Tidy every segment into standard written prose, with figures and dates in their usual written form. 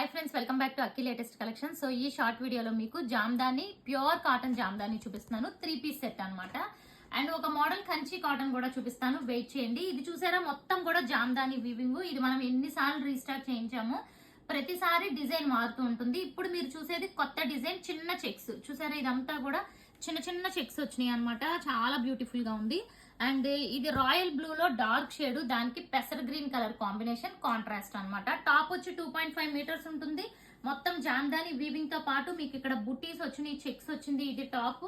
Hi friends, welcome back to Akki latest collection. So ఈ short వీడియోలో మీకు Jamdani, pure cotton Jamdani చూపిస్తున్నాను. 3 పీస్ సెట్ అన్నమాట. అండ్ ఒక మోడల్ కంచి కాటన్ కూడా చూపిస్తాను. వెయిట్ చేయండి. ఇది చూసారా, మొత్తం కూడా జామ్దాని వీవింగ్. ఇది మనం ఎన్నిసార్లు రీస్టాక్ చేయించాము, ప్రతిసారి డిజైన్ మారుతూ ఉంటుంది. ఇప్పుడు మీరు చూసేది కొత్త డిజైన్, చిన్న చెక్స్ చూసారా. ఇదంతా కూడా చిన్న చిన్న చెక్స్ వచ్చినాయి అనమాట. చాలా బ్యూటిఫుల్ గా ఉంది. అండ్ ఇది రాయల్ బ్లూ లో డార్క్ షేడ్, దానికి పెసర్ గ్రీన్ కలర్ కాంబినేషన్, కాంట్రాస్ట్ అన్నమాట. టాప్ వచ్చి 2.5 మీటర్స్ ఉంటుంది. మొత్తం జామ్దాని వీవింగ్ తో పాటు మీకు ఇక్కడ బుటీస్ వచ్చినాయి, చెక్స్ వచ్చింది. ఇది టాప్.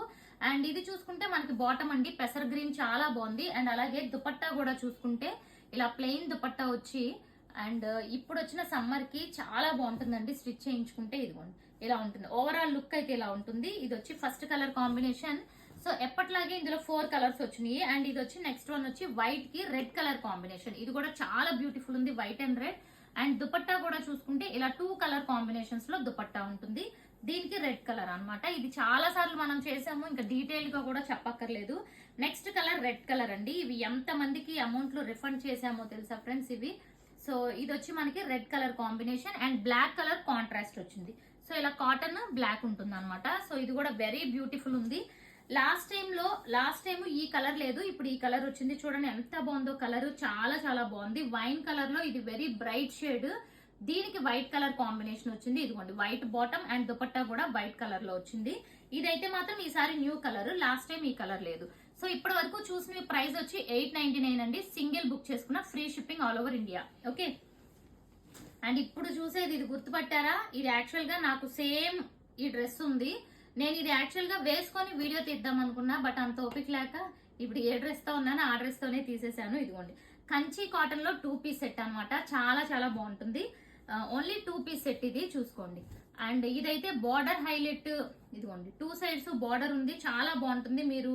అండ్ ఇది చూసుకుంటే మనకి బాటమ్ అండి, పెసర్ గ్రీన్ చాలా బాగుంది. అండ్ అలాగే దుపట్టా కూడా చూసుకుంటే ఇలా ప్లెయిన్ దుపట్టా వచ్చి, అండ్ ఇప్పుడు వచ్చిన సమ్మర్ కి చాలా బాగుంటుందండి. స్టిచ్ చేయించుకుంటే ఇదిగోండి ఇలా ఉంటుంది. ఓవరాల్ లుక్ అయితే ఇలా ఉంటుంది. ఇది వచ్చి ఫస్ట్ కలర్ కాంబినేషన్. సో ఎప్పట్లాగే ఇందులో 4 కలర్స్ వచ్చినాయి. అండ్ ఇది వచ్చి నెక్స్ట్ వన్ వచ్చి వైట్ కి రెడ్ కలర్ కాంబినేషన్. ఇది కూడా చాలా బ్యూటిఫుల్ ఉంది, white and red. And dupatta కూడా చూసుకుంటే ఇలా 2 కలర్ కాంబినేషన్స్ లో దుపట్టా ఉంటుంది. దీనికి రెడ్ కలర్ అన్నమాట. ఇది చాలా సార్లు మనం చేసాము, ఇంకా డీటెయిల్ గా కూడా చెప్పక్కర్లేదు. నెక్స్ట్ కలర్ రెడ్ కలర్ అండి. ఇవి ఎంత మందికి అమౌంట్ లో రిఫండ్ చేసామో తెలుసా ఫ్రెండ్స్ ఇవి. సో ఇది వచ్చి మనకి red colour combination and black colour contrast వచ్చింది. సో ఇలా కాటన్ బ్లాక్ ఉంటుంది అనమాట. సో ఇది కూడా వెరీ బ్యూటిఫుల్ ఉంది. లాస్ట్ టైం ఈ కలర్ లేదు, ఇప్పుడు ఈ కలర్ వచ్చింది. చూడండి ఎంత బాగుందో కలర్, చాలా చాలా బాగుంది. వైన్ కలర్ లో ఇది వెరీ బ్రైట్ షేడ్. దీనికి వైట్ కలర్ కాంబినేషన్ వచ్చింది. ఇదిగోండి వైట్ బాటమ్ అండ్ దుపట్టా కూడా వైట్ కలర్ లో వచ్చింది. ఇదైతే మాత్రం ఈసారి న్యూ కలర్, లాస్ట్ టైం ఈ కలర్ లేదు. సో ఇప్పటి వరకు చూసిన ప్రైస్ వచ్చి 899 అండి. సింగిల్ బుక్ చేసుకున్న free shipping all over India. Okay. And ఇప్పుడు చూసేది ఇది గుర్తుపట్టారా, ఇది యాక్చువల్ గా నాకు సేమ్ ఈ డ్రెస్ ఉంది. నేను ఇది యాక్చువల్ గా వేసుకొని వీడియో తీద్దాం అనుకున్నా, బట్ అంత ఓపిక లేక ఇప్పుడు ఏ డ్రెస్ తో ఉన్నానో ఆ డ్రెస్ తోనే తీసేసాను. ఇదిగోండి కంచి కాటన్ లో 2 పీస్ సెట్ అనమాట. చాలా చాలా బాగుంటుంది. ఓన్లీ 2 పీస్ సెట్ ఇది, చూసుకోండి. అండ్ ఇదైతే బార్డర్ హైలైట్. ఇదిగోండి 2 సైడ్స్ బార్డర్ ఉంది, చాలా బాగుంటుంది. మీరు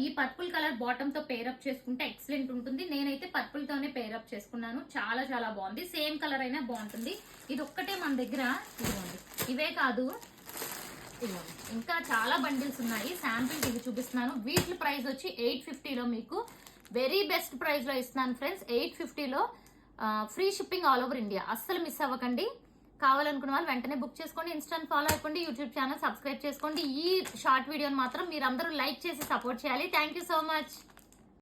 ఈ పర్పుల్ కలర్ బాటమ్ తో పేరప్ చేసుకుంటే ఎక్సలెంట్ ఉంటుంది. నేనైతే పర్పుల్ తోనే పేరప్ చేసుకున్నాను. చాలా చాలా బాగుంది. సేమ్ కలర్ అయినా బాగుంటుంది. ఇది ఒక్కటే మన దగ్గర. ఇదిగోండి ఇవే కాదు, ఇదిగోండి ఇంకా చాలా బండిల్స్ ఉన్నాయి. శాంపిల్ ఇది చూపిస్తున్నాను. వీటి ప్రైస్ వచ్చి 850 లో మీకు వెరీ బెస్ట్ ప్రైస్ లో ఇస్తున్నాను ఫ్రెండ్స్. 850 లో free shipping all over India. అస్సలు మిస్ అవ్వకండి. కావాలనుకున్న వాళ్ళు వెంటనే బుక్ చేసుకోండి. ఇన్స్టాంట్ ఫాలో అయిపోండి. యూట్యూబ్ ఛానల్ సబ్స్క్రైబ్ చేసుకోండి. ఈ షార్ట్ వీడియోని మాత్రం మీరు అందరూ లైక్ చేసి సపోర్ట్ చేయాలి. Thank you so much.